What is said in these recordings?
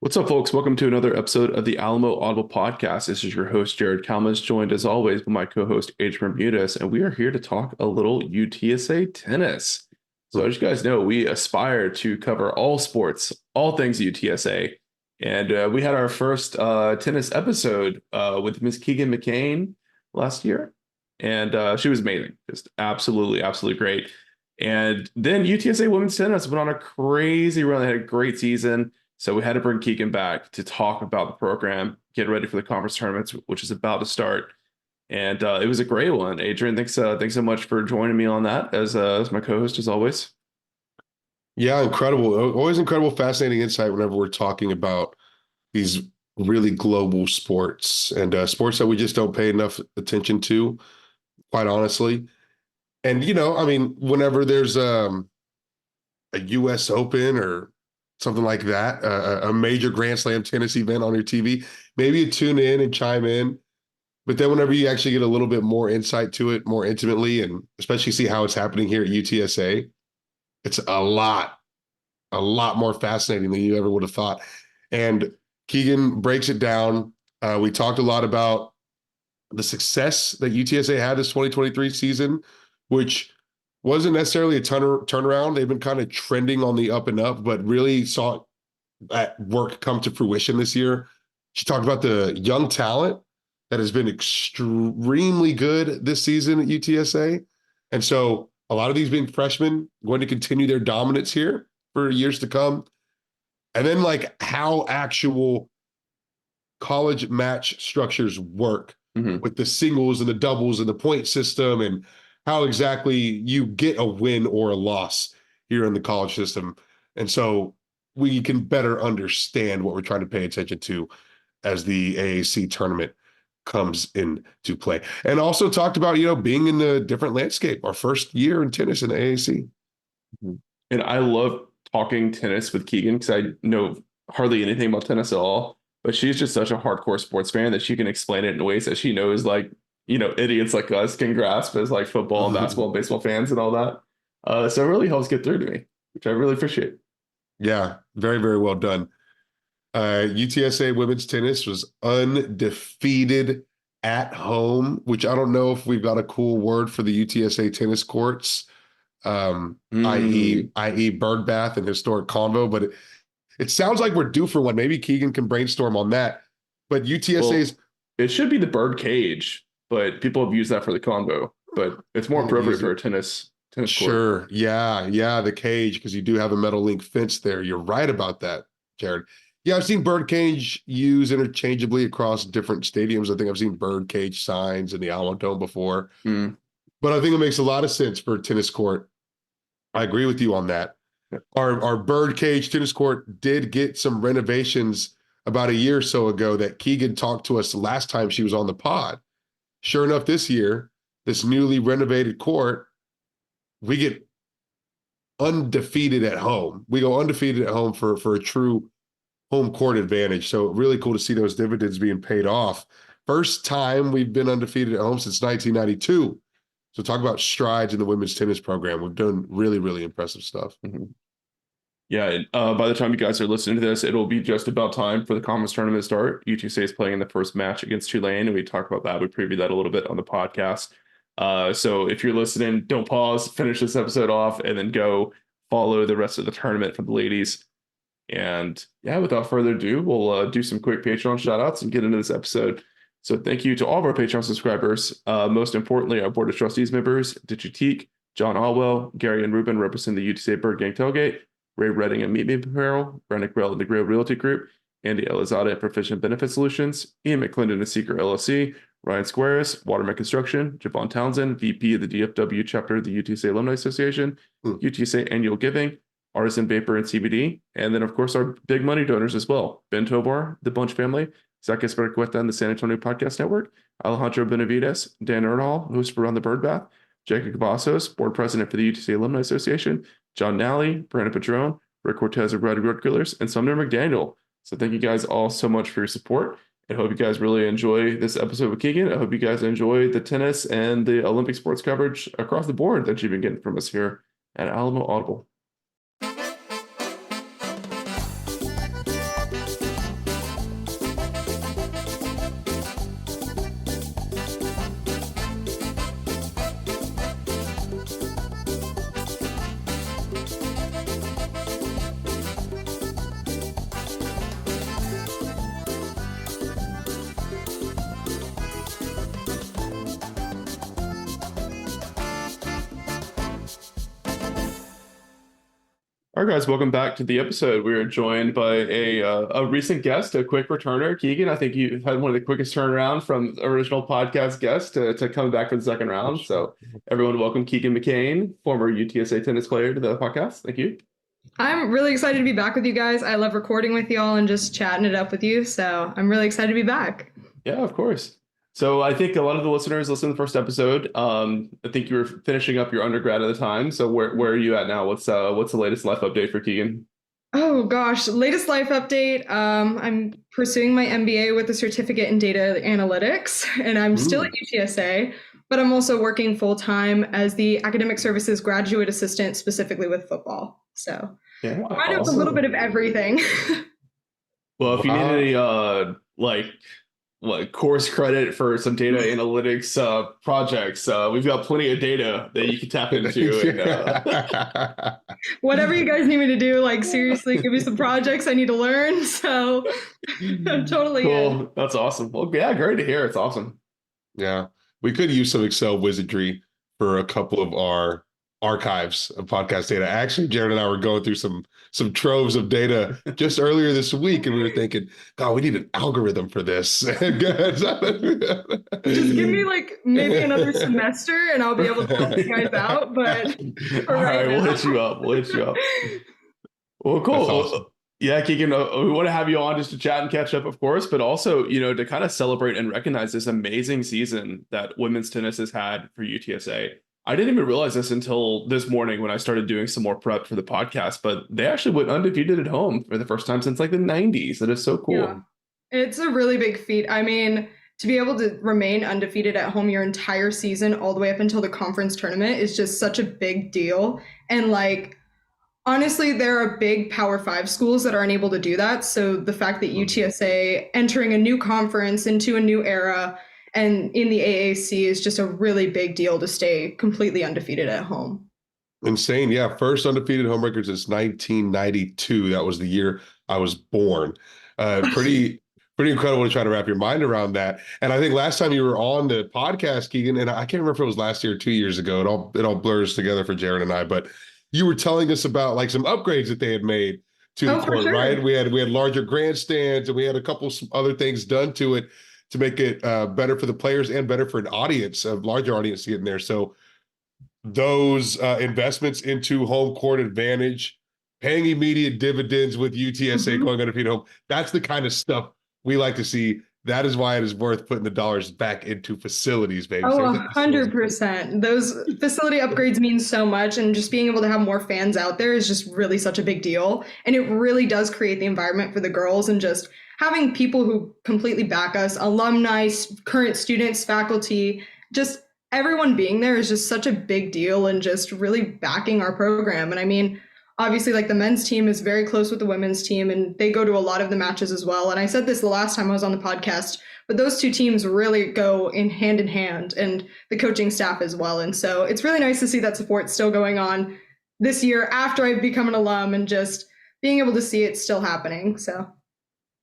What's up, folks? Welcome to another episode of the Alamo Audible Podcast. This is your host, Jared Kalmas, joined as always by my co-host, Adrian Bermudez, and we are here to talk a little UTSA tennis. So as you guys know, we aspire to cover all sports, all things UTSA. And we had our first tennis episode with Miss Keegan McCain last year. And she was amazing, just absolutely great. And then UTSA women's tennis went on a crazy run. They had a great season. So we had to bring Keegan back to talk about the program, get ready for the conference tournaments, which is about to start. And it was a great one. Adrian, thanks so much for joining me on that as my co-host as always. Yeah, incredible. Always incredible, fascinating insight whenever we're talking about these really global sports and sports that we just don't pay enough attention to, quite honestly. And, whenever there's a US Open or something like that, a major Grand Slam tennis event on your TV, maybe you tune in and chime in. But then whenever you actually get a little bit more insight to it more intimately, and especially see how it's happening here at UTSA, it's a lot more fascinating than you ever would have thought. And Keegan breaks it down. We talked a lot about the success that UTSA had this 2023 season, which wasn't necessarily a turnaround. They've been kind of trending on the up and up, but really saw that work come to fruition this year. She talked about the young talent that has been extremely good this season at UTSA. And so a lot of these being freshmen going to continue their dominance here for years to come. And then like how actual college match structures work with the singles and the doubles and the point system, and how exactly you get a win or a loss here in the college system. And so we can better understand what we're trying to pay attention to as the AAC tournament comes into play. And also talked about, being in the different landscape, our first year in tennis in the AAC. And I love talking tennis with Keegan because I know hardly anything about tennis at all, but she's just such a hardcore sports fan that she can explain it in ways that she knows, like, idiots like us can grasp as like football and basketball and baseball fans and all that. So it really helps get through to me, which I really appreciate. Yeah, very, very well done. UTSA women's tennis was undefeated at home, which I don't know if we've got a cool word for the UTSA tennis courts, i.e. bird bath and historic convo, but it sounds like we're due for one. Maybe Keegan can brainstorm on that. But UTSA's it should be the bird cage, but people have used that for the convo. But it's more appropriate for a tennis court. Sure. Yeah, the cage, because you do have a metal link fence there. You're right about that, Jared. Yeah, I've seen bird cage used interchangeably across different stadiums. I think I've seen bird cage signs in the Alamo Dome before. But I think it makes a lot of sense for a tennis court. I agree with you on that. Yeah. Our bird cage tennis court did get some renovations about a year or so ago that Keegan talked to us last time she was on the pod. Sure enough, this year, this newly renovated court, we get undefeated at home. We go undefeated at home for a true home court advantage. So really cool to see those dividends being paid off. First time we've been undefeated at home since 1992. So talk about strides in the women's tennis program. We've done really, really impressive stuff. Yeah, by the time you guys are listening to this, it'll be just about time for the conference tournament to start. UTSA is playing in the first match against Tulane, and we talk about that. We previewed that a little bit on the podcast. So if you're listening, don't pause, finish this episode off, and then go follow the rest of the tournament for the ladies. And yeah, without further ado, we'll do some quick Patreon shout outs and get into this episode. So thank you to all of our Patreon subscribers. Most importantly, our Board of Trustees members, Digitique, John Alwell, Gary and Ruben represent the UTSA Bird Gang Tailgate, Ray Redding and Meet Me Apparel, Brennick Grell and the Grail Realty Group, Andy Elizada at Proficient Benefit Solutions, Ian McClendon and Seeker LLC, Ryan Squares, Waterman Construction, Javon Townsend, VP of the DFW chapter of the UTSA Alumni Association, UTSA Annual Giving, Artisan Vapor and CBD, and then of course our big money donors as well: Ben Tovar, the Bunch family, Zach Esperqueta and the San Antonio Podcast Network, Alejandro Benavides, Dan Ernhall, host for Around the Bird Bath, Jacob Cavazos, board president for the UTSA Alumni Association, John Nally, Brandon Padron, Rick Cortez of Red Road Killers, and Sumner McDaniel. So thank you guys all so much for your support. I hope you guys really enjoy this episode with Keegan. I hope you guys enjoy the tennis and the Olympic sports coverage across the board that you've been getting from us here at Alamo Audible. All right, guys, welcome back to the episode. We are joined by a recent guest, a quick returner, Keegan. I think you've had one of the quickest turnaround from original podcast guest to come back for the second round. So, everyone, welcome Keegan McCain, former UTSA tennis player, to the podcast. Thank you. I'm really excited to be back with you guys. I love recording with y'all and just chatting it up with you. So I'm really excited to be back. Yeah, of course. So I think a lot of the listeners listened to the first episode. I think you were finishing up your undergrad at the time. So where are you at now? What's the latest life update for Keegan? Oh gosh, latest life update. I'm pursuing my MBA with a certificate in data analytics, and I'm still at UTSA, but I'm also working full time as the academic services graduate assistant, specifically with football. So Yeah, kind of a little bit of everything. Well, if you need any like course credit for some data analytics projects, we've got plenty of data that you can tap into. And, whatever you guys need me to do, like seriously, give me some projects I need to learn. So I'm totally cool. in. That's awesome. Well, yeah, great to hear. It's awesome. Yeah, we could use some Excel wizardry for a couple of our archives of podcast data. Actually, Jared and I were going through some troves of data just earlier this week, and we were thinking, God, we need an algorithm for this. Just give me like maybe another semester, and I'll be able to help you guys out. But all right, we'll hit you up. Well, cool. Awesome. Yeah, Keegan, we want to have you on just to chat and catch up, of course, but also, to kind of celebrate and recognize this amazing season that women's tennis has had for UTSA. I didn't even realize this until this morning when I started doing some more prep for the podcast, but they actually went undefeated at home for the first time since like the 90s. That is so cool. Yeah. It's a really big feat. I mean, to be able to remain undefeated at home your entire season all the way up until the conference tournament is just such a big deal. And like, honestly, there are big Power 5 schools that aren't able to do that. So the fact that UTSA entering a new conference into a new era and in the AAC is just a really big deal to stay completely undefeated at home. Insane. Yeah. First undefeated home record since 1992. That was the year I was born. Pretty incredible to try to wrap your mind around that. And I think last time you were on the podcast, Keegan, and I can't remember if it was last year or 2 years ago. It all blurs together for Jared and I, but you were telling us about like some upgrades that they had made to the court, sure. right? We had larger grandstands, and we had a couple other things done to it to make it better for the players and better for an audience, a larger audience to get in there. So those investments into home court advantage, paying immediate dividends with UTSA going undefeated home, that's the kind of stuff we like to see. That is why it is worth putting the dollars back into facilities, baby. Oh, 100%. Those facility upgrades mean so much, and just being able to have more fans out there is just really such a big deal. And it really does create the environment for the girls, and just having people who completely back us, alumni, current students, faculty, just everyone being there is just such a big deal and just really backing our program. And I mean, obviously, like the men's team is very close with the women's team, and they go to a lot of the matches as well. And I said this the last time I was on the podcast, but those two teams really go in hand, and the coaching staff as well. And so it's really nice to see that support still going on this year after I've become an alum, and just being able to see it still happening. So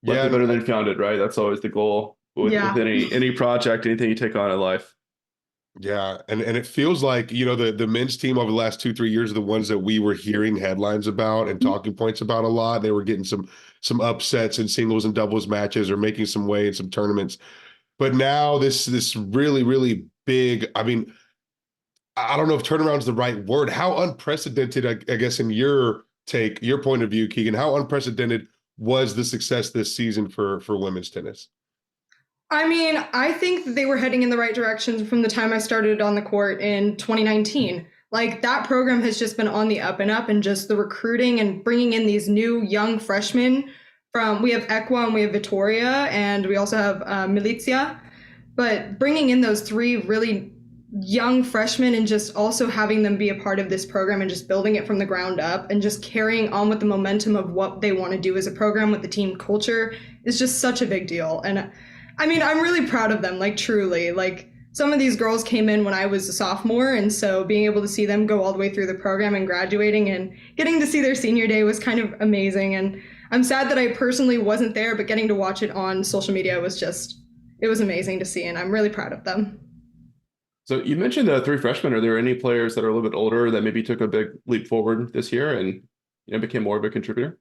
yeah, better than founded, right? That's always the goal with any project, anything you take on in life. Yeah, and it feels like, the men's team over the last 2-3 years are the ones that we were hearing headlines about and talking points about a lot. They were getting some upsets in singles and doubles matches, or making some way in some tournaments. But now this really, really big, I mean, I don't know if turnaround is the right word. How unprecedented, I guess, in your point of view, Keegan, how unprecedented was the success this season for women's tennis? I mean, I think that they were heading in the right direction from the time I started on the court in 2019. Like, that program has just been on the up and up, and just the recruiting and bringing in these new young freshmen we have Equa and we have Vittoria, and we also have Milicia. But bringing in those three really young freshmen and just also having them be a part of this program and just building it from the ground up and just carrying on with the momentum of what they want to do as a program with the team culture is just such a big deal. And I mean, I'm really proud of them, like truly. Like, some of these girls came in when I was a sophomore, and so being able to see them go all the way through the program and graduating and getting to see their senior day was kind of amazing. And I'm sad that I personally wasn't there, but getting to watch it on social media was it was amazing to see, and I'm really proud of them. So you mentioned three freshmen. Are there any players that are a little bit older that maybe took a big leap forward this year? And became more of a contributor?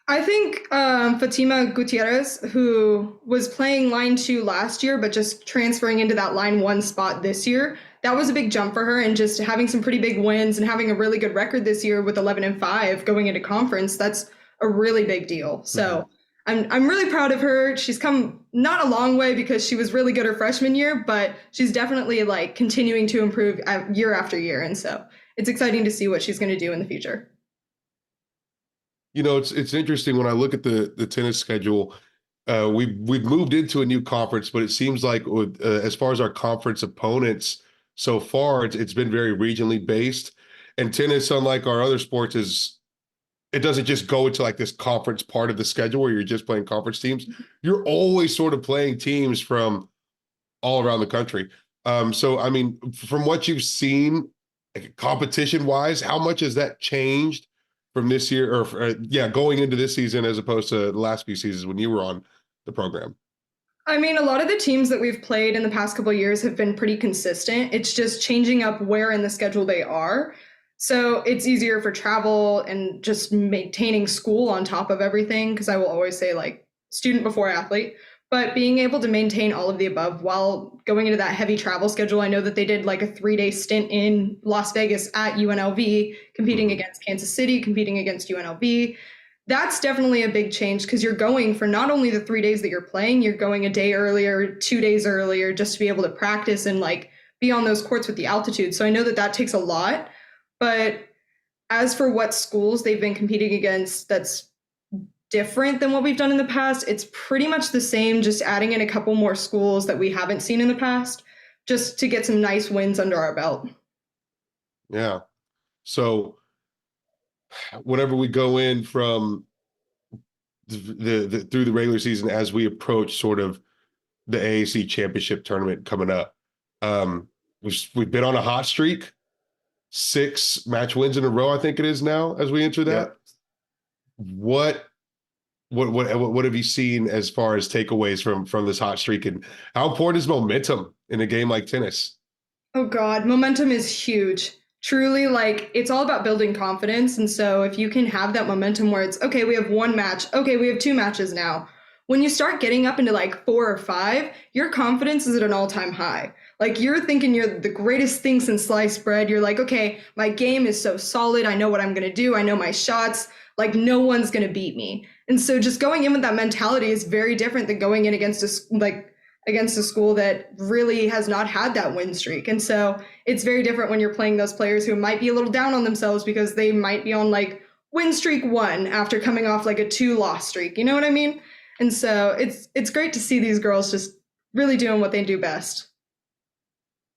I think Fatima Gutierrez, who was playing line 2 last year, but just transferring into that line 1 spot this year, that was a big jump for her. And just having some pretty big wins and having a really good record this year with 11-5 going into conference, that's a really big deal. So I'm really proud of her. She's come not a long way because she was really good her freshman year, but she's definitely like continuing to improve year after year. And so it's exciting to see what she's going to do in the future. It's interesting when I look at the tennis schedule. We've moved into a new conference, but it seems like as far as our conference opponents so far, it's been very regionally based. And tennis, unlike our other sports, it doesn't just go into like this conference part of the schedule where you're just playing conference teams. You're always sort of playing teams from all around the country. So I mean, from what you've seen, like, competition-wise, how much has that changed from this year, or going into this season as opposed to the last few seasons when you were on the program? I mean, a lot of the teams that we've played in the past couple of years have been pretty consistent. It's just changing up where in the schedule they are. So it's easier for travel and just maintaining school on top of everything, because I will always say like student before athlete. But being able to maintain all of the above while going into that heavy travel schedule. I know that they did like a 3-day stint in Las Vegas at UNLV, competing against Kansas City, competing against UNLV. That's definitely a big change, because you're going for not only the 3 days that you're playing, you're going a day earlier, 2 days earlier, just to be able to practice and like be on those courts with the altitude. So I know that that takes a lot. But as for what schools they've been competing against, that's different than what we've done in the past. It's pretty much the same, just adding in a couple more schools that we haven't seen in the past, just to get some nice wins under our belt. Yeah. So whenever we go in from the through the regular season, as we approach sort of the AAC championship tournament coming up, we've been on a hot streak, 6 match wins in a row, I think it is now, as we enter that. What have you seen as far as takeaways from this hot streak, and how important is momentum in a game like tennis? Oh God, momentum is huge. Truly, like, it's all about building confidence. And so if you can have that momentum where it's, okay, we have 1 match, okay, we have 2 matches now. When you start getting up into like 4 or 5, your confidence is at an all-time high. Like, you're thinking you're the greatest thing since sliced bread. You're like, okay, my game is so solid. I know what I'm going to do. I know my shots. Like, no one's going to beat me. And so just going in with that mentality is very different than going in against a school that really has not had that win streak. And so it's very different when you're playing those players who might be a little down on themselves because they might be on like win streak 1 after coming off like a 2-loss streak. You know what I mean? And so it's great to see these girls just really doing what they do best.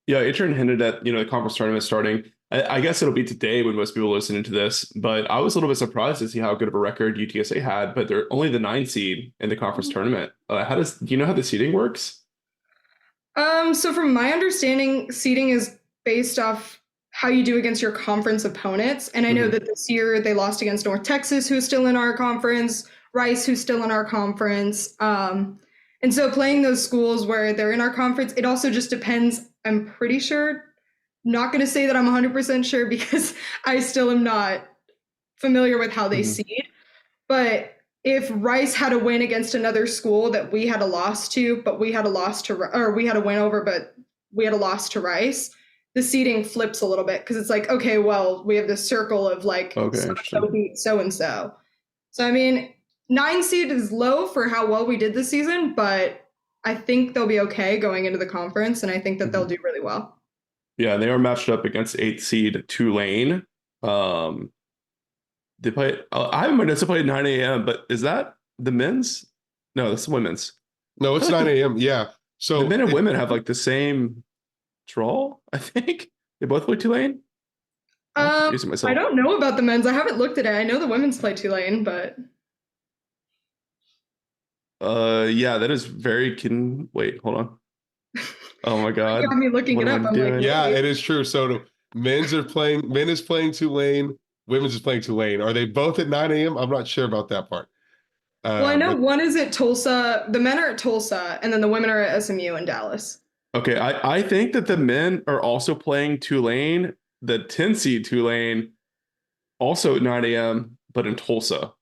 Yeah, Adrian hinted at, the conference tournament starting. I guess it'll be today when most people are listening to this, but I was a little bit surprised to see how good of a record UTSA had, but they're only the 9 seed in the conference tournament. Do you know how the seeding works? So from my understanding, seeding is based off how you do against your conference opponents. And I know that this year they lost against North Texas, who's still in our conference, Rice, who's still in our conference. And so playing those schools where they're in our conference, it also just depends. I'm pretty sure, not going to say that I'm 100% sure because I still am not familiar with how they seed. But if Rice had a win against another school that we had a loss to, but we had a loss to, or we had a win over, but we had a loss to Rice, the seeding flips a little bit, because it's like, okay, well, we have this circle of like, so beat so-and-so. So, I mean, 9 seed is low for how well we did this season, but I think they'll be okay going into the conference, and I think that they'll do really well. Yeah, they are matched up against 8th seed Tulane. They play. I haven't been to play at 9 a.m., but is that the men's? No, that's the women's. No, it's 9 a.m. Yeah. So the men and women have like the same draw, I think. They both play Tulane. I don't know about the men's. I haven't looked at it. I know the women's play Tulane, but yeah, that is very wait, hold on. Oh my God. You got me looking it up. I'm like, yeah, it is true. So the men is playing Tulane, women's is playing Tulane. Are they both at 9 a.m.? I'm not sure about that part. Well, I know one is at Tulsa. The men are at Tulsa, and then the women are at SMU in Dallas. Okay, I think that the men are also playing Tulane, the 10 seed Tulane, also at 9 a.m., but in Tulsa,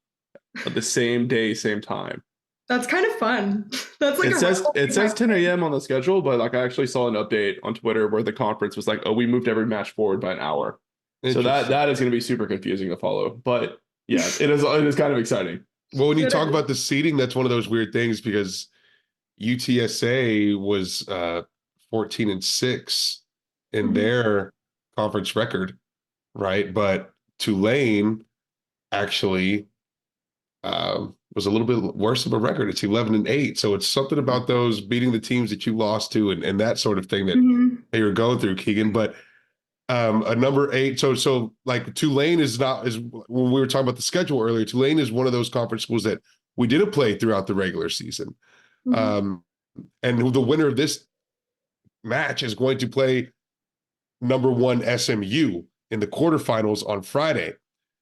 at the same day, same time. That's kind of fun. That's like it says 10 a.m. on the schedule, but like I actually saw an update on Twitter where the conference was like, oh, we moved every match forward by an hour. So that is going to be super confusing to follow. But yeah, it is kind of exciting. Well, when you talk about the seeding, that's one of those weird things because UTSA was 14-6 in their conference record, right? But Tulane actually was a little bit worse of a record. It's 11-8. So it's something about those beating the teams that you lost to and that sort of thing that you were going through, Keegan. But a number 8. So like Tulane is when we were talking about the schedule earlier, Tulane is one of those conference schools that we didn't play throughout the regular season. And the winner of this match is going to play number 1 SMU in the quarterfinals on Friday.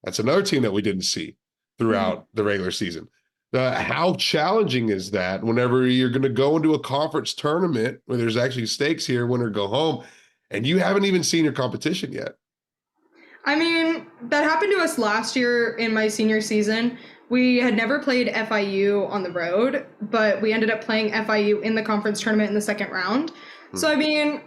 That's another team that we didn't see throughout the regular season. How challenging is that whenever you're going to go into a conference tournament where there's actually stakes here, win or go home, and you haven't even seen your competition yet? I mean, that happened to us last year in my senior season. We had never played FIU on the road, but we ended up playing FIU in the conference tournament in the second round. So, I mean,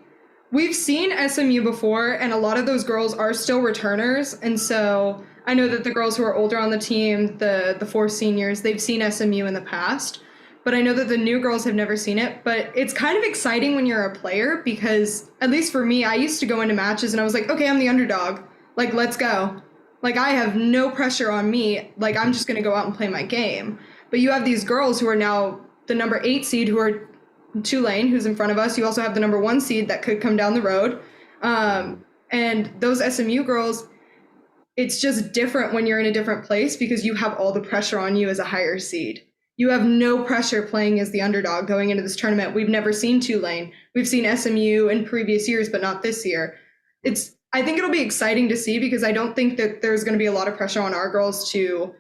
we've seen SMU before, and a lot of those girls are still returners. And so I know that the girls who are older on the team, the 4 seniors, they've seen SMU in the past. But I know that the new girls have never seen it. But it's kind of exciting when you're a player because, at least for me, I used to go into matches and I was like, okay, I'm the underdog. Like, let's go. Like, I have no pressure on me. Like, I'm just going to go out and play my game. But you have these girls who are now the number 8 seed who are Tulane, who's in front of us. You also have the number 1 seed that could come down the road. And those SMU girls, it's just different when you're in a different place because you have all the pressure on you as a higher seed. You have no pressure playing as the underdog going into this tournament. We've never seen Tulane. We've seen SMU in previous years, but not this year. I think it'll be exciting to see because I don't think that there's going to be a lot of pressure on our girls to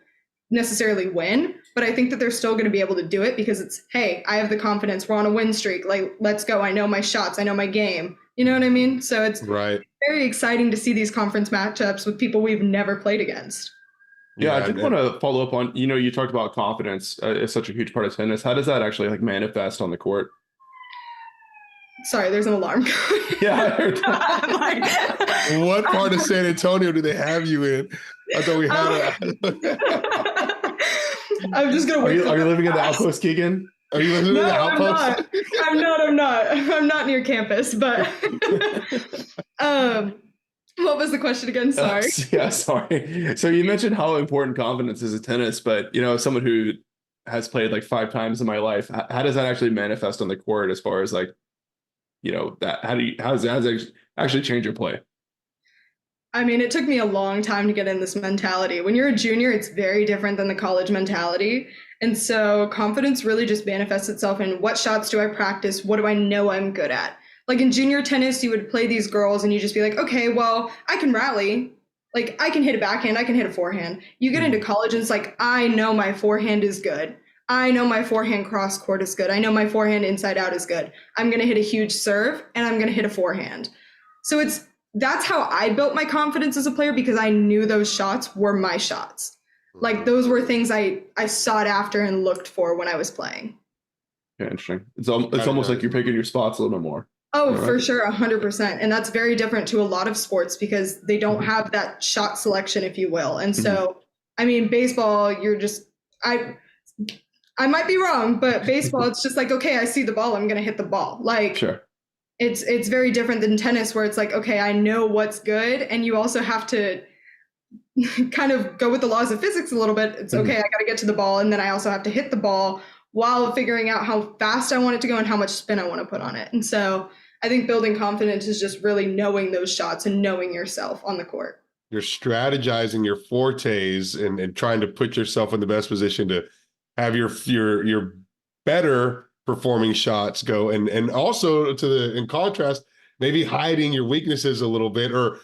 necessarily win, but I think that they're still going to be able to do it because it's, hey, I have the confidence. We're on a win streak. Like, let's go. I know my shots. I know my game. You know what I mean? So it's very exciting to see these conference matchups with people we've never played against. Yeah, I did want to follow up on, you talked about confidence is such a huge part of tennis. How does that actually like manifest on the court? Sorry, there's an alarm going. Yeah, I heard that. What part of San Antonio do they have you in? I thought we had I'm just going to wait. Are you living in the outpost, Keegan? Are you living in the outpost? I'm not. I'm not near campus, but what was the question again? Sorry. Sorry. So you mentioned how important confidence is in tennis, but someone who has played like 5 times in my life, how does that actually manifest on the court as far as like, that how does that actually change your play? I mean, it took me a long time to get in this mentality. When you're a junior, it's very different than the college mentality. And so confidence really just manifests itself in what shots do I practice? What do I know I'm good at? Like in junior tennis, you would play these girls and you just be like, okay, well, I can rally. Like I can hit a backhand, I can hit a forehand. You get into college and it's like, I know my forehand is good. I know my forehand cross court is good. I know my forehand inside out is good. I'm going to hit a huge serve and I'm going to hit a forehand. So that's how I built my confidence as a player because I knew those shots were my shots. Like those were things I sought after and looked for when I was playing. Yeah, interesting. It's almost like you're picking your spots a little bit more. Oh, for sure, 100%. And that's very different to a lot of sports because they don't have that shot selection, if you will. And so, I mean, baseball, you're just, I might be wrong, but baseball, it's just like, okay, I see the ball, I'm going to hit the ball. Like, sure. It's very different than tennis where it's like, okay, I know what's good. And you also have to kind of go with the laws of physics a little bit. It's okay, I got to get to the ball. And then I also have to hit the ball while figuring out how fast I want it to go and how much spin I want to put on it. And so I think building confidence is just really knowing those shots and knowing yourself on the court. You're strategizing your fortes and trying to put yourself in the best position to have your better performing shots go, and also in contrast, maybe hiding your weaknesses a little bit or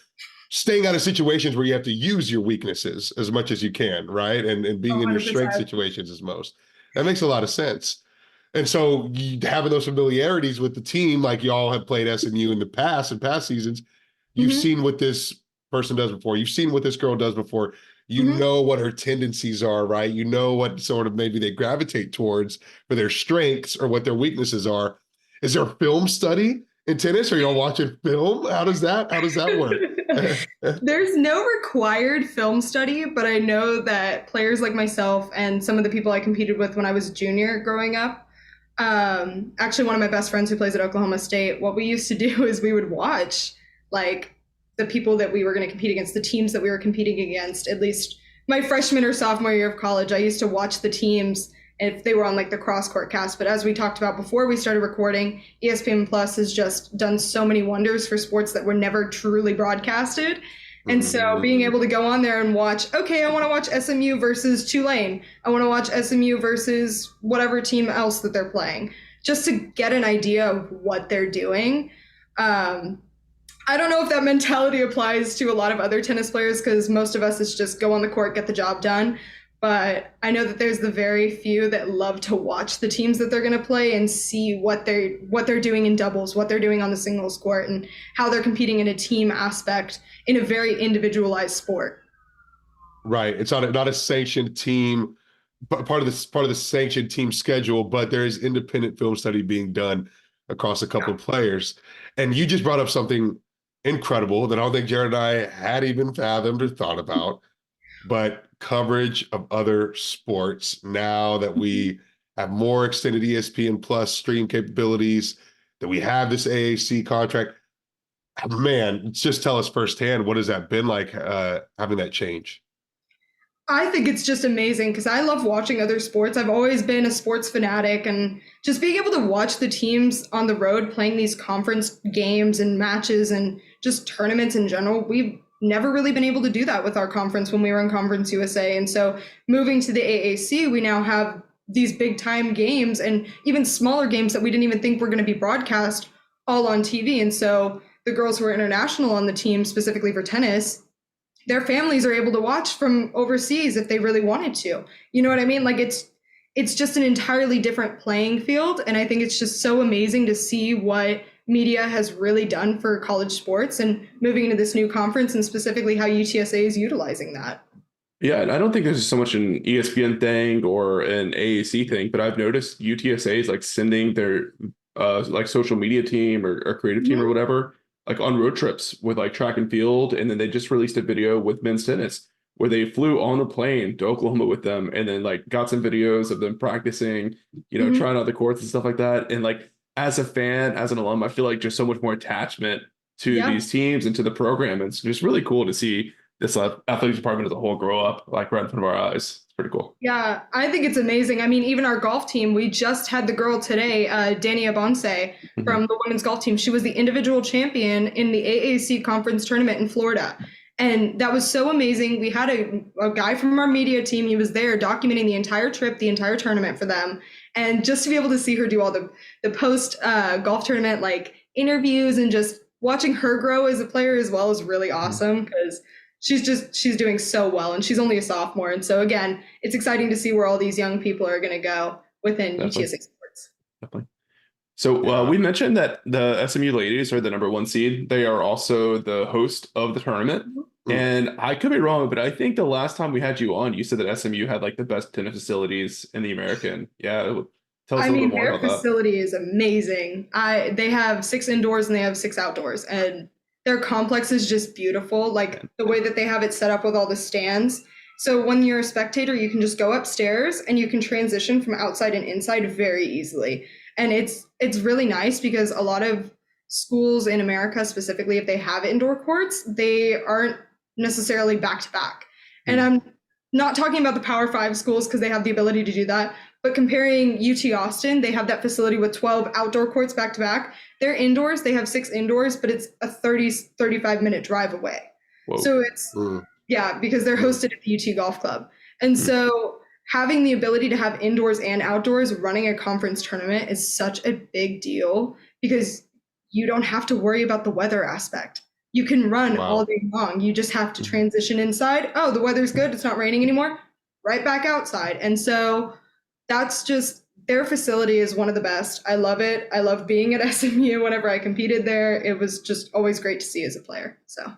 staying out of situations where you have to use your weaknesses as much as you can, right? And being 100%. In your strength situations as most. That makes a lot of sense. And so having those familiarities with the team, like y'all have played SMU in past seasons, you've seen what this person does before. You've seen what this girl does before. You Mhm. know what her tendencies are, right? You know what sort of maybe they gravitate towards for their strengths or what their weaknesses are. Is there a film study in tennis? Are y'all watching film? How does that work? There's no required film study, but I know that players like myself and some of the people I competed with when I was junior growing up, actually one of my best friends who plays at Oklahoma State, what we used to do is we would watch like the people that we were going to compete against, the teams that we were competing against, at least my freshman or sophomore year of college. I used to watch the teams if they were on like the cross court cast. But as we talked about before we started recording, ESPN Plus has just done so many wonders for sports that were never truly broadcasted. And so being able to go on there and watch, okay, I want to watch SMU versus Tulane. I want to watch SMU versus whatever team else that they're playing, just to get an idea of what they're doing. I don't know if that mentality applies to a lot of other tennis players because most of us is just go on the court, get the job done. But I know that there's the very few that love to watch the teams that they're going to play and see what they're doing in doubles, what they're doing on the singles court, and how they're competing in a team aspect in a very individualized sport. Right. It's not a sanctioned team, part of the sanctioned team schedule, but there is independent film study being done across a couple of players. And you just brought up something incredible that I don't think Jared and I had even fathomed or thought about, but coverage of other sports now that we have more extended ESPN Plus stream capabilities, that we have this AAC contract. Man, just tell us firsthand, what has that been like having that change? I think it's just amazing because I love watching other sports. I've always been a sports fanatic, and just being able to watch the teams on the road playing these conference games and matches and just tournaments in general, we've never really been able to do that with our conference when we were in Conference USA. And so moving to the AAC, we now have these big time games and even smaller games that we didn't even think were going to be broadcast all on TV. And so the girls who are international on the team, specifically for tennis, their families are able to watch from overseas if they really wanted to. You know what I mean? Like it's just an entirely different playing field. And I think it's just so amazing to see what media has really done for college sports and moving into this new conference, and specifically how UTSA is utilizing that. Yeah, and I don't think this is so much an ESPN thing or an AAC thing, but I've noticed UTSA is like sending their like social media team or creative team or whatever like on road trips with like track and field, and then they just released a video with men's tennis where they flew on a plane to Oklahoma with them, and then like got some videos of them practicing, trying out the courts and stuff like that. And like as a fan, as an alum, I feel like just so much more attachment to these teams and to the program. And it's just really cool to see this athletics department as a whole grow up like right in front of our eyes. It's pretty cool. Yeah, I think it's amazing. I mean, even our golf team, we just had the girl today, Dani Abonce from the women's golf team. She was the individual champion in the AAC conference tournament in Florida. And that was so amazing. We had a guy from our media team. He was there documenting the entire trip, the entire tournament for them. And just to be able to see her do all the post golf tournament like interviews and just watching her grow as a player as well is really awesome because she's doing so well, and she's only a sophomore. And so again, it's exciting to see where all these young people are going to go within UTSA sports. Definitely. So we mentioned that the SMU ladies are the #1 seed. They are also the host of the tournament. And I could be wrong, but I think the last time we had you on, you said that SMU had like the best tennis facilities in the American. Yeah, tell us a little bit more about that. Their facility is amazing. They have 6 indoors and they have 6 outdoors, and their complex is just beautiful. Like the way that they have it set up with all the stands. So when you're a spectator, you can just go upstairs and you can transition from outside and inside very easily. And it's really nice because a lot of schools in America, specifically if they have indoor courts, they aren't necessarily back to back. And I'm not talking about the Power 5 schools because they have the ability to do that, but comparing UT Austin, they have that facility with 12 outdoor courts back to back. They're indoors, they have 6 indoors, but it's a 35 minute drive away. Whoa. So it's, because they're hosted at the UT Golf Club. And so having the ability to have indoors and outdoors running a conference tournament is such a big deal because you don't have to worry about the weather aspect. You can run all day long. You just have to transition inside. Oh, the weather's good. It's not raining anymore. Right back outside. And so that's just, their facility is one of the best. I love it. I love being at SMU whenever I competed there. It was just always great to see as a player. So.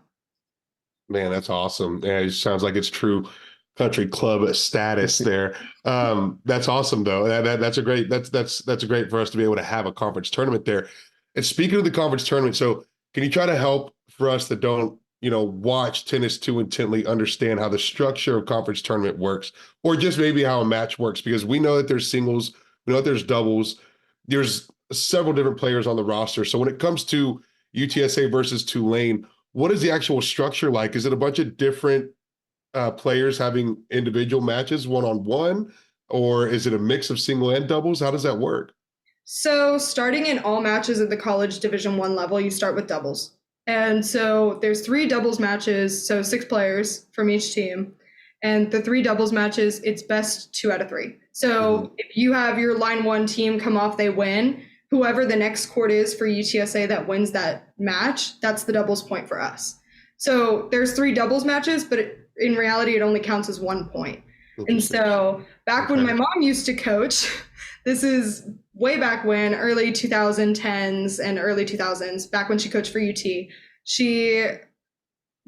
Man, that's awesome. Yeah, it sounds like it's true country club status there. That's awesome though. That's a great that's a great for us to be able to have a conference tournament there. And speaking of the conference tournament, so can you try to help for us that don't, watch tennis too intently understand how the structure of conference tournament works, or just maybe how a match works? Because we know that there's singles, we know that there's doubles, there's several different players on the roster. So when it comes to UTSA versus Tulane, what is the actual structure like? Is it a bunch of different players having individual matches one-on-one, or is it a mix of single and doubles? How does that work? So starting in all matches at the college Division I level, you start with doubles. And so there's 3 doubles matches, so 6 players from each team. And the 3 doubles matches, it's best 2 out of 3. So if you have your line 1 team come off, they win. Whoever the next court is for UTSA that wins that match, that's the doubles point for us. So there's 3 doubles matches, but in reality, it only counts as 1 point. And so back when my mom used to coach, this is way back when, early 2010s and early 2000s, back when she coached for UT, she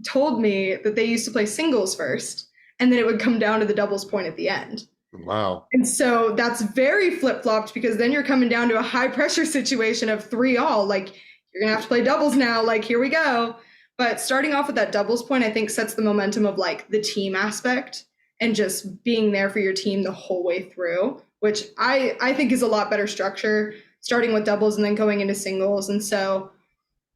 told me that they used to play singles first, and then it would come down to the doubles point at the end. Wow. And so that's very flip-flopped, because then you're coming down to a high pressure situation of 3-all. Like, you're going to have to play doubles now. Like, here we go. But starting off with that doubles point, I think sets the momentum of like the team aspect and just being there for your team the whole way through, which I think is a lot better structure, starting with doubles and then going into singles. And so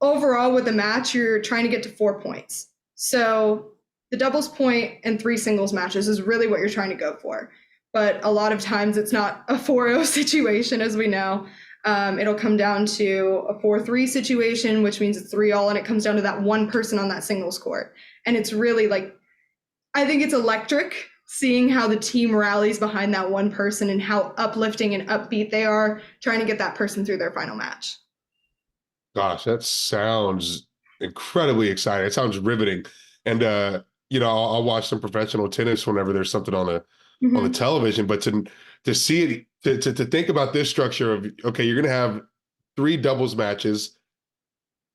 overall with a match, you're trying to get to 4 points. So the doubles point and 3 singles matches is really what you're trying to go for. But a lot of times it's not a 4-0 situation, as we know. It'll come down to a 4-3 situation, which means it's 3-all, and it comes down to that one person on that singles court. And it's really like, I think it's electric seeing how the team rallies behind that one person and how uplifting and upbeat they are trying to get that person through their final match. Gosh, that sounds incredibly exciting. It sounds riveting. And I'll watch some professional tennis whenever there's something on the television, but to see it, to think about this structure of, okay, you're going to have 3 doubles matches.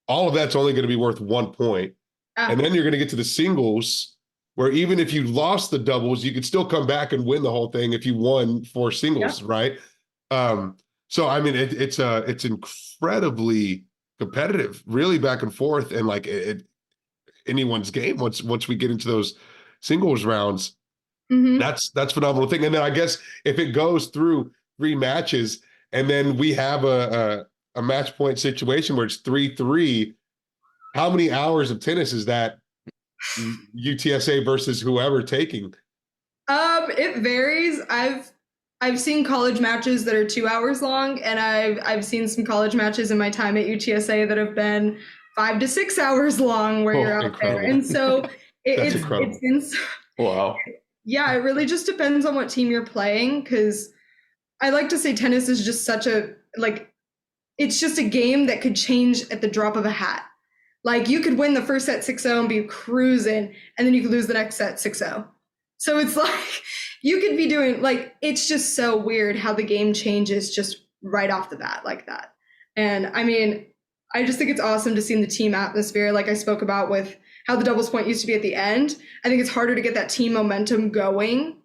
All of that's only going to be worth 1 point. And then you're going to get to the singles, where even if you lost the doubles, you could still come back and win the whole thing if you won 4 singles, right? So I mean, it's incredibly competitive, really back and forth, and like anyone's game once we get into those singles rounds. That's phenomenal thing. And then I guess if it goes through 3 matches and then we have a match point situation where it's 3-3, how many hours of tennis is that UTSA versus whoever taking? It varies. I've seen college matches that are 2 hours long, and I've seen some college matches in my time at UTSA that have been 5 to 6 hours long, where you're out incredible. There. And so it's wow. Yeah, it really just depends on what team you're playing, because I like to say tennis is just it's just a game that could change at the drop of a hat. Like, you could win the first set 6-0 and be cruising, and then you could lose the next set 6-0. So it's like, you could be doing, like, it's just so weird how the game changes just right off the bat like that. And I mean, I just think it's awesome to see the team atmosphere, like I spoke about with how the doubles point used to be at the end. I think it's harder to get that team momentum going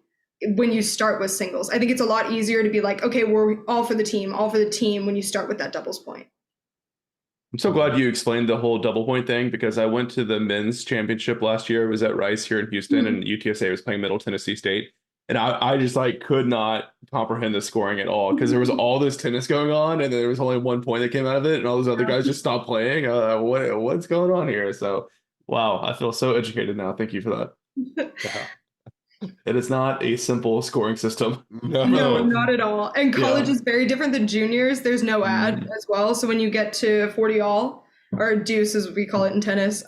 when you start with singles. I think it's a lot easier to be like, okay, we're all for the team when you start with that doubles point. I'm so glad you explained the whole double point thing, because I went to the men's championship last year. It was at Rice here in Houston, and UTSA was playing Middle Tennessee State. And I just could not comprehend the scoring at all, because there was all this tennis going on, and there was only 1 point that came out of it, and all those other guys just stopped playing. What's going on here? So, wow, I feel so educated now. Thank you for that. It is not a simple scoring system. No, not at all. And college is very different than juniors. There's no ad as well. So when you get to 40-all, or deuce as we call it in tennis,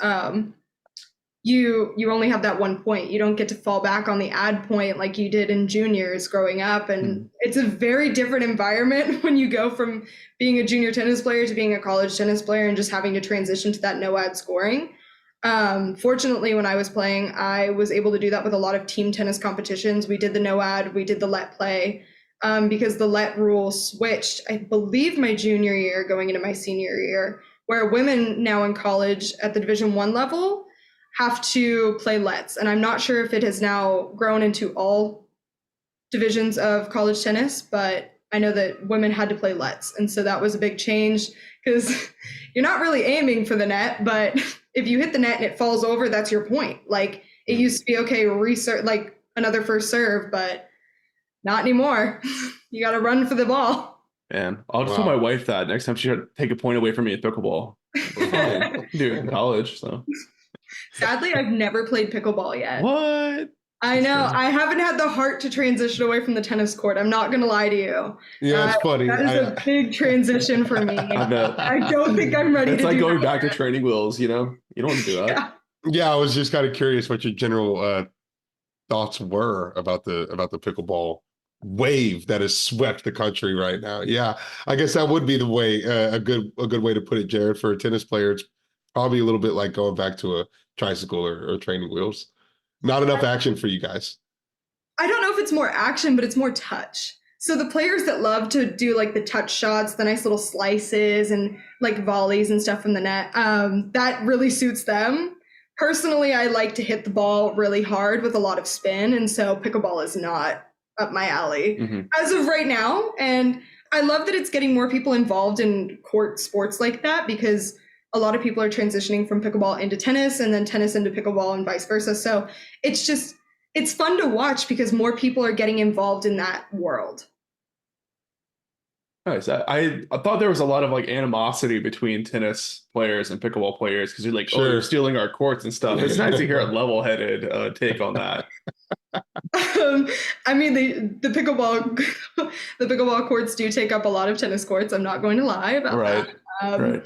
you only have that 1 point. You don't get to fall back on the ad point like you did in juniors growing up. And it's a very different environment when you go from being a junior tennis player to being a college tennis player and just having to transition to that no ad scoring. Fortunately, when I was playing, I was able to do that with a lot of team tennis competitions. We did the no ad, we did the let play, because the let rule switched, I believe, my junior year going into my senior year, where women now in college at the Division I level, have to play Let's. And I'm not sure if it has now grown into all divisions of college tennis, but I know that women had to play Let's. And so that was a big change because you're not really aiming for the net, but if you hit the net and it falls over, that's your point. Like it used to be, okay, like another first serve, but not anymore. You got to run for the ball. Man, I'll just tell my wife that next time she tries to take a point away from me at pickleball. Do it in college, so. Sadly, I've never played pickleball yet. What? I know. I haven't had the heart to transition away from the tennis court. I'm not going to lie to you. Yeah, it's funny. That is a big transition for me. I don't think I'm ready to do that. It's like going back to training wheels, you know? You don't want to do that. Yeah, I was just kind of curious what your general thoughts were about the pickleball wave that has swept the country right now. Yeah, I guess that would be the way, a good way to put it, Jared. For a tennis player, it's probably a little bit like going back to a tricycle or training wheels. Not enough action for you guys. I don't know if it's more action, but it's more touch. So the players that love to do like the touch shots, the nice little slices and like volleys and stuff from the net, that really suits them. Personally, I like to hit the ball really hard with a lot of spin. And so pickleball is not up my alley as of right now. And I love that it's getting more people involved in court sports like that, because a lot of people are transitioning from pickleball into tennis and then tennis into pickleball and vice versa. So it's fun to watch because more people are getting involved in that world. Nice. I thought there was a lot of like animosity between tennis players and pickleball players because you're like, oh, you're stealing our courts and stuff. It's nice to hear a level-headed take on that. I mean, the pickleball courts do take up a lot of tennis courts. I'm not going to lie about that. Right.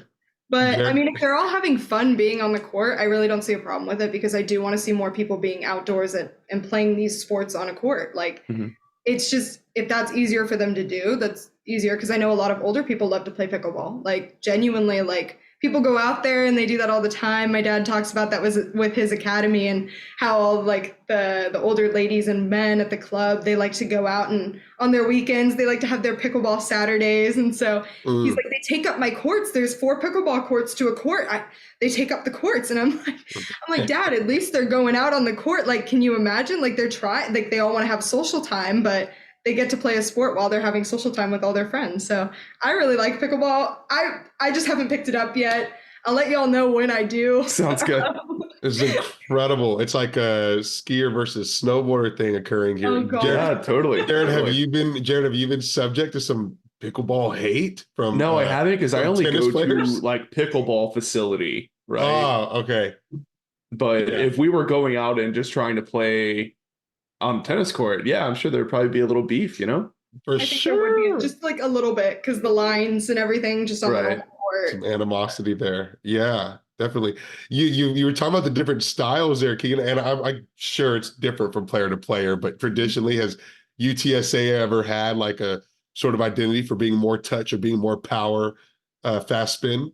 But I mean, if they're all having fun being on the court, I really don't see a problem with it, because I do want to see more people being outdoors and playing these sports on a court. Like, it's just, if that's easier for them to do, that's easier. Because I know a lot of older people love to play pickleball. Like, genuinely, like, people go out there and they do that all the time. My dad talks about that with his academy, and how all like the older ladies and men at the club, they like to go out, and on their weekends they like to have their pickleball Saturdays. And so he's like, they take up my courts. There's 4 pickleball courts to a court. They take up the courts. And I'm like, Dad, at least they're going out on the court. Like, can you imagine? Like, they're trying, like, they all want to have social time, but they get to play a sport while they're having social time with all their friends. So I really like pickleball. I just haven't picked it up yet. I'll let y'all know when I do. Sounds good. It's incredible. It's like a skier versus snowboarder thing occurring here. Oh, God. Jared, Yeah, totally. Jared, have you been subject to some pickleball hate from? No, I haven't, because I only go players? to like pickleball facility, right? Oh, okay. But if we were going out and just trying to play on tennis court, yeah, I'm sure there'd probably be a little beef, you know? For I think sure. there would be just like a little bit, because the lines and everything just on the court. Some animosity there. Yeah, definitely. You were talking about the different styles there, Keegan, and I'm sure it's different from player to player, but traditionally, has UTSA ever had like a sort of identity for being more touch or being more power, fast spin?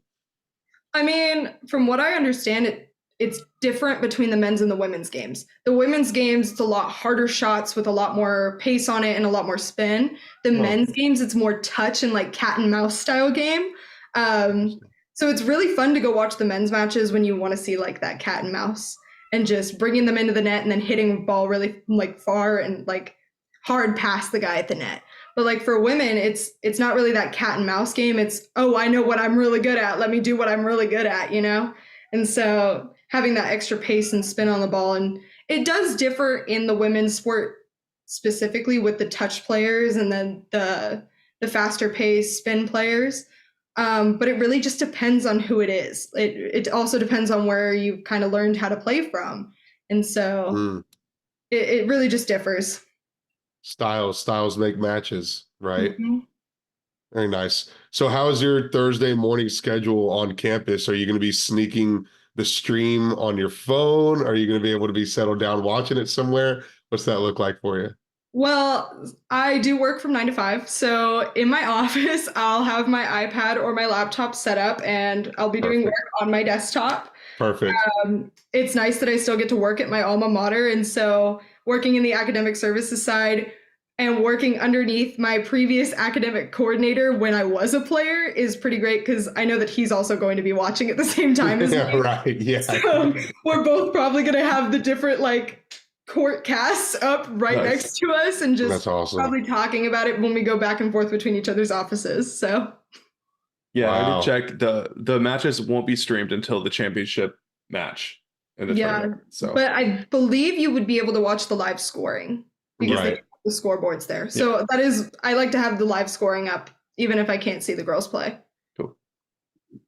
I mean, from what I understand, it's different between the men's and the women's games. The women's games, it's a lot harder shots with a lot more pace on it and a lot more spin. The men's games, it's more touch and like cat and mouse style game. So it's really fun to go watch the men's matches when you want to see like that cat and mouse, and just bringing them into the net and then hitting the ball really like far and like hard past the guy at the net. But like for women, it's not really that cat and mouse game. It's, oh, I know what I'm really good at. Let me do what I'm really good at, you know? And so having that extra pace and spin on the ball, and it does differ in the women's sport specifically with the touch players and then the faster pace spin players. But it really just depends on who it is. It also depends on where you've kind of learned how to play from. And so it really just differs. Styles make matches, right? Very nice. So how is your Thursday morning schedule on campus? Are you going to be sneaking the stream on your phone? Are you going to be able to be settled down watching it somewhere? What's that look like for you? Well, I do work from 9 to 5. So in my office, I'll have my iPad or my laptop set up, and I'll be doing work on my desktop. Perfect. It's nice that I still get to work at my alma mater. And so working in the academic services side, and working underneath my previous academic coordinator when I was a player is pretty great because I know that he's also going to be watching at the same time as Yeah, me. right. Yeah. So we're both probably going to have the different like court casts up right Nice. next to us and just That's awesome. probably talking about it when we go back and forth between each other's offices. So Yeah, I Wow. already checked. The matches won't be streamed until the championship match in the yeah, tournament. So but I believe you would be able to watch the live scoring because they Right. have the scoreboards there. So that is, I like to have the live scoring up even if I can't see the girls play. cool.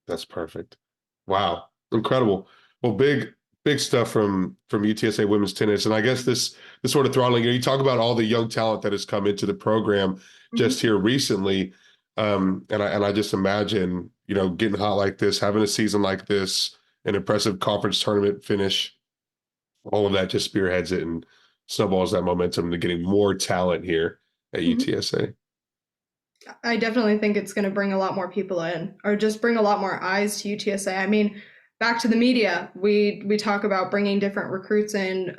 That's perfect. Wow. Incredible. Well, big stuff from UTSA women's tennis. And I guess this sort of throttling, you talk about all the young talent that has come into the program just here recently. And I just imagine, getting hot like this, having a season like this, an impressive conference tournament finish, all of that just spearheads it and snowballs that momentum to getting more talent here at UTSA. I definitely think it's going to bring a lot more people in, or just bring a lot more eyes to UTSA. I mean, back to the media, we talk about bringing different recruits in.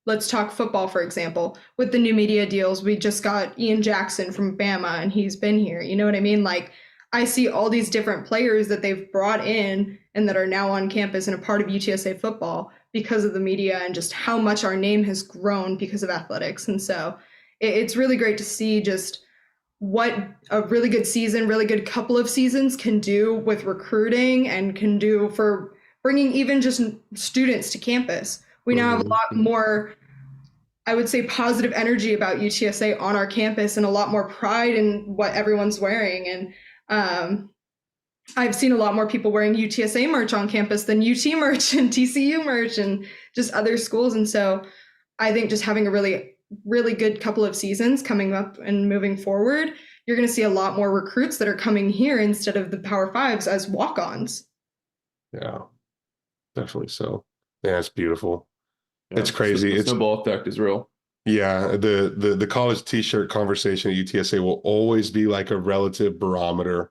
Let's talk football, for example. With the new media deals, we just got Ian Jackson from Bama, and he's been here. You know what I mean? Like, I see all these different players that they've brought in and that are now on campus and a part of UTSA football because of the media and just how much our name has grown because of athletics. And so it's really great to see just what a really good season, really good couple of seasons can do with recruiting and can do for bringing even just students to campus. We now have a lot more, I would say, positive energy about UTSA on our campus and a lot more pride in what everyone's wearing. And I've seen a lot more people wearing UTSA merch on campus than UT merch and TCU merch and just other schools. And so I think just having a really, really good couple of seasons coming up and moving forward, you're going to see a lot more recruits that are coming here instead of the Power Fives as walk-ons. Yeah, definitely so. Yeah, it's beautiful. Yeah, It's crazy. The snowball effect is real. Yeah, the college t-shirt conversation at UTSA will always be like a relative barometer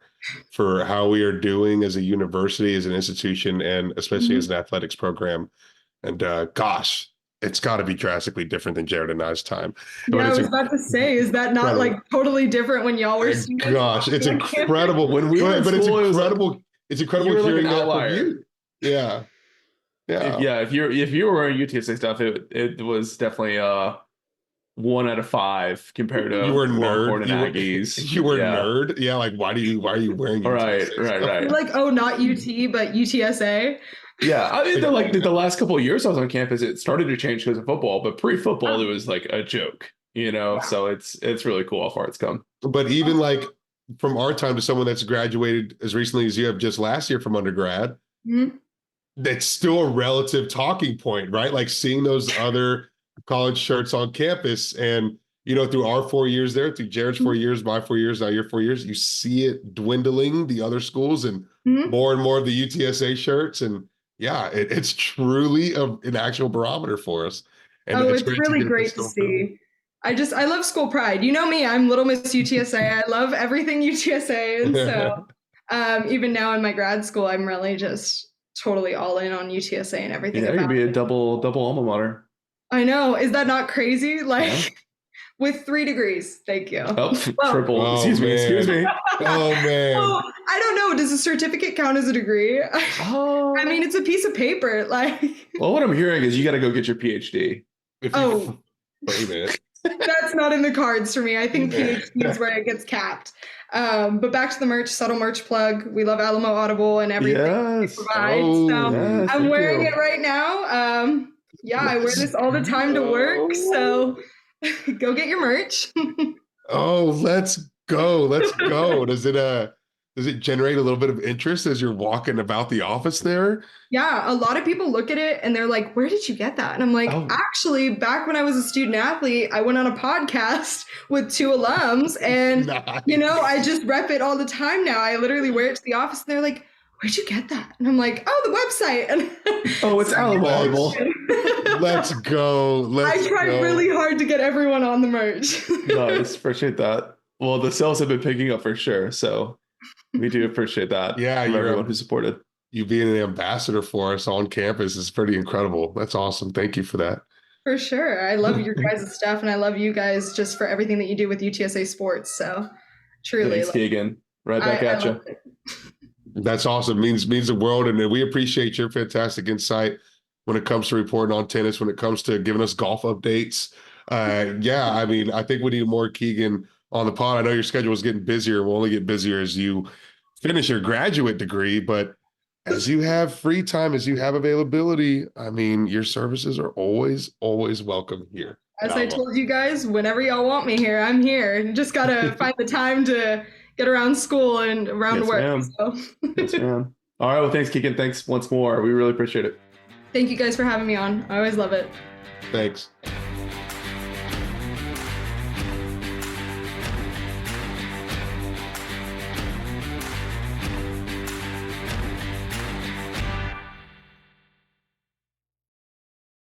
for how we are doing as a university, as an institution, and especially as an athletics program. And gosh, it's got to be drastically different than Jared and I's time. Yeah, I was about to say, is that not like totally different when y'all were students? Gosh, it's incredible. When we were in but it's school, incredible. It's incredible you were like hearing an that from outlier. you. Yeah. Yeah. If you were wearing UTSA stuff, it was definitely 1 out of 5 compared to You were a Longhorn nerd. and Aggies. You were a nerd. Yeah, like why are you wearing Right. You're like, oh, not UT, but UTSA. Yeah, I mean, the last couple of years I was on campus, it started to change because of football, but pre-football it was like a joke, So it's really cool how far it's come. But even like from our time to someone that's graduated as recently as you have just last year from undergrad, that's still a relative talking point, right? Like seeing those other college shirts on campus and, through our 4 years there, through Jared's 4 years, my 4 years, now your 4 years, you see it dwindling, the other schools and more and more of the UTSA shirts. And yeah, it's truly an actual barometer for us. And it's really great to see. I love school pride. You know me, I'm Little Miss UTSA. I love everything UTSA. And so even now in my grad school, I'm really just totally all in on UTSA and everything. Yeah, you'd be a double alma mater. I know. Is that not crazy? Like with 3 degrees. Thank you. Oh, triple. Oh, Excuse me. Oh, man. Oh, I don't know. Does a certificate count as a degree? Oh. I mean, it's a piece of paper. Like. Well, what I'm hearing is you got to go get your PhD. Wait a minute. That's not in the cards for me. I think PhD is where it gets capped. But back to the merch, subtle merch plug. We love Alamo Audible and everything we provide. I'm wearing it right now. I wear this all the time to work. So go get your merch. Oh, let's go. Does it generate a little bit of interest as you're walking about the office there? Yeah, a lot of people look at it and they're like, where did you get that? And I'm like, actually, back when I was a student athlete, I went on a podcast with 2 alums and, nice. I just rep it all the time now. I literally wear it to the office and they're like, where'd you get that? And I'm like, oh, the website. And it's Alamo Audible. Let's go. I tried really hard to get everyone on the merch. Nice. Appreciate that. Well, the sales have been picking up for sure. So we do appreciate that. Yeah, from everyone who supported. You being an ambassador for us on campus is pretty incredible. That's awesome. Thank you for that. For sure. I love your guys' stuff, and I love you guys just for everything that you do with UTSA sports. So truly. Thanks, Keegan. Right back at you. That's awesome. Means the world, and we appreciate your fantastic insight when it comes to reporting on tennis, when it comes to giving us golf updates. Yeah, I mean, I think we need more Keegan on the pod. I know your schedule is getting busier. We'll only get busier as you finish your graduate degree, but as you have free time, as you have availability, I mean, your services are always welcome here. As I told you guys, whenever y'all want me here, I'm here. Just gotta find the time to get around school and around work. So. Yes, ma'am. All right. Well, thanks, Keegan. Thanks once more. We really appreciate it. Thank you guys for having me on. I always love it. Thanks.